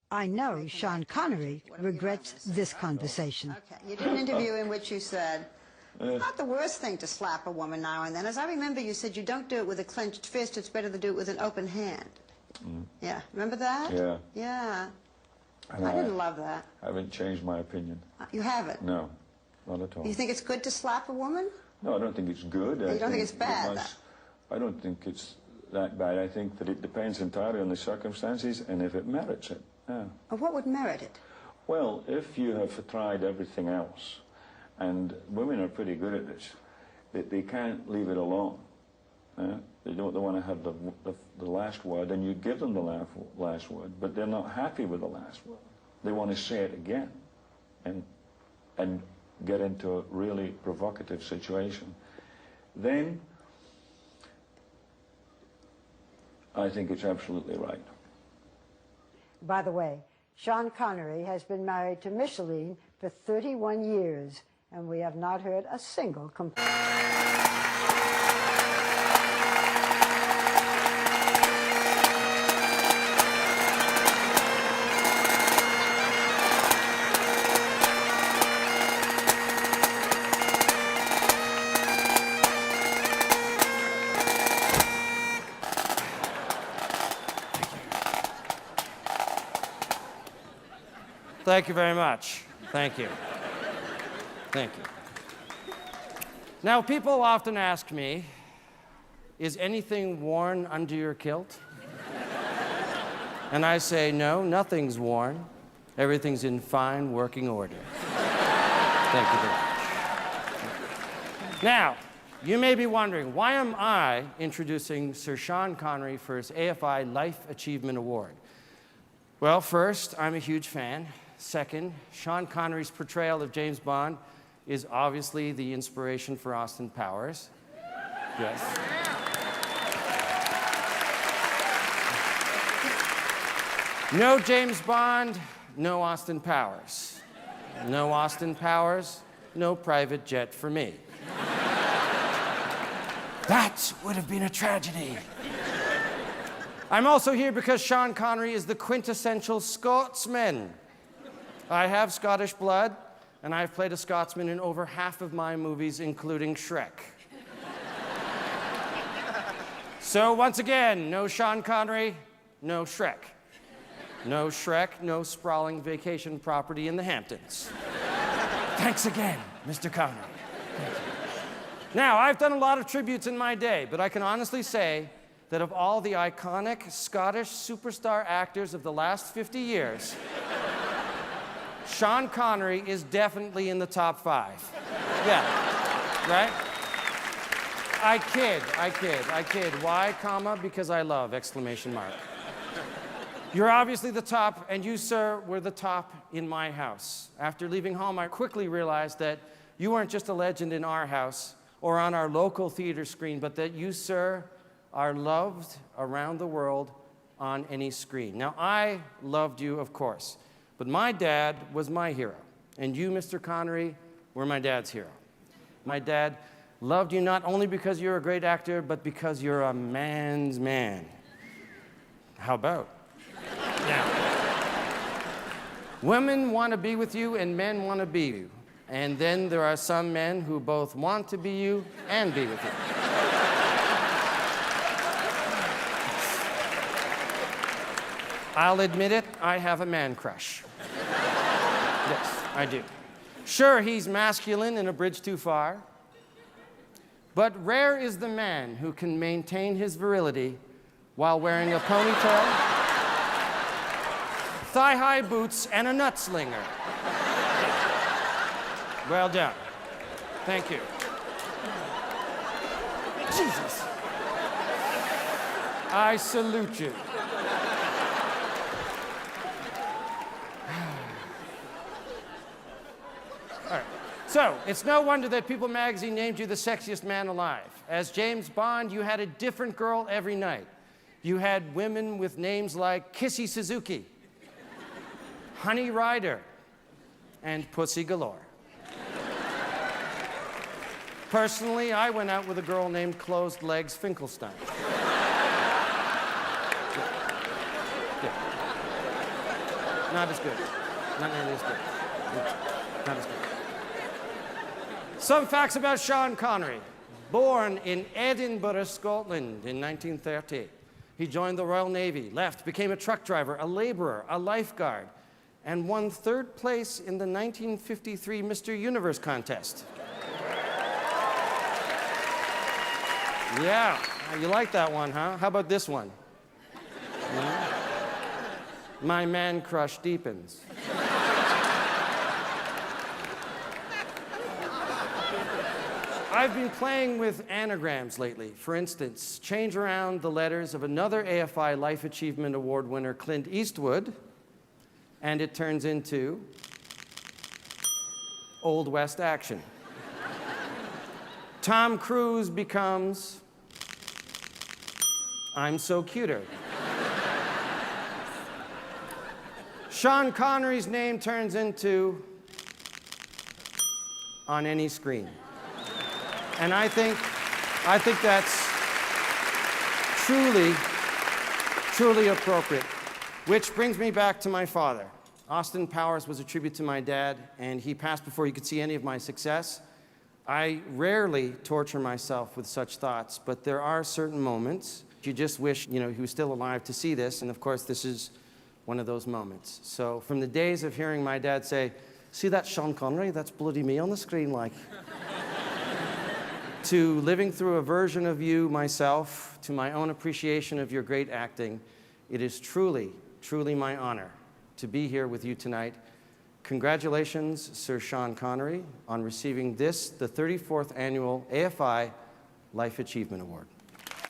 I know Sean Connery regrets this conversation. Okay, you did an interview in which you said, it's not the worst thing to slap a woman now and then. As I remember, you said you don't do it with a clenched fist, it's better to do it with an open hand. Yeah, remember that? Yeah. Yeah. And I didn't love that. I haven't changed my opinion. You haven't? No, not at all. You think it's good to slap a woman? No, I don't think it's good. You don't think it's bad? I don't think it's that bad. I think that it depends entirely on the circumstances and if it merits it. Yeah. What would merit it? Well, if you have tried everything else, and women are pretty good at this, they can't leave it alone. They want to have the last word, and you give them the last word, but they're not happy with the last word. They want to say it again and get into a really provocative situation. Then I think it's absolutely right. By the way, Sean Connery has been married to Micheline for 31 years, and we have not heard a single complaint. Thank you very much. Thank you. Thank you. Now, people often ask me, is anything worn under your kilt? And I say, no, nothing's worn. Everything's in fine working order. Thank you very much. Now, you may be wondering, why am I introducing Sir Sean Connery for his AFI Life Achievement Award? Well, first, I'm a huge fan. Second, Sean Connery's portrayal of James Bond is obviously the inspiration for Austin Powers. Yes. No James Bond, no Austin Powers. No Austin Powers, no private jet for me. That would have been a tragedy. I'm also here because Sean Connery is the quintessential Scotsman. I have Scottish blood, and I've played a Scotsman in over half of my movies, including Shrek. So once again, no Sean Connery, no Shrek. No Shrek, no sprawling vacation property in the Hamptons. Thanks again, Mr. Connery. Thank you. Now, I've done a lot of tributes in my day, but I can honestly say that of all the iconic Scottish superstar actors of the last 50 years, Sean Connery is definitely in the top 5. Yeah, right? I kid. Why, comma? Because I love, exclamation mark. You're obviously the top, and you, sir, were the top in my house. After leaving home, I quickly realized that you weren't just a legend in our house or on our local theater screen, but that you, sir, are loved around the world on any screen. Now, I loved you, of course, but my dad was my hero, and you, Mr. Connery, were my dad's hero. My dad loved you not only because you're a great actor, but because you're a man's man. How about? Now, women want to be with you, and men want to be you. And then there are some men who both want to be you and be with you. I'll admit it, I have a man crush. Yes, I do. Sure, he's masculine and a bridge too far, but rare is the man who can maintain his virility while wearing a ponytail, thigh-high boots, and a nut slinger. Well done. Thank you. Jesus. I salute you. All right. So, it's no wonder that People magazine named you the sexiest man alive. As James Bond, you had a different girl every night. You had women with names like Kissy Suzuki, Honey Rider, and Pussy Galore. Personally, I went out with a girl named Closed Legs Finkelstein. Not as good. Not nearly as good. Not as good. Some facts about Sean Connery. Born in Edinburgh, Scotland in 1930. He joined the Royal Navy, left, became a truck driver, a laborer, a lifeguard, and won 3rd place in the 1953 Mr. Universe contest. Yeah, you like that one, huh? How about this one? Yeah. My man crush deepens. I've been playing with anagrams lately. For instance, change around the letters of another AFI Life Achievement Award winner, Clint Eastwood, and it turns into Old West Action. Tom Cruise becomes I'm So Cuter. Sean Connery's name turns into On Any Screen. And I think that's truly, truly appropriate. Which brings me back to my father. Austin Powers was a tribute to my dad, and he passed before you could see any of my success. I rarely torture myself with such thoughts, but there are certain moments you just wish, he was still alive to see this, and of course this is one of those moments. So from the days of hearing my dad say, "See that Sean Connery? That's bloody me on the screen, like." To living through a version of you myself, to my own appreciation of your great acting, it is truly, truly my honor to be here with you tonight. Congratulations, Sir Sean Connery, on receiving this, the 34th Annual AFI Life Achievement Award.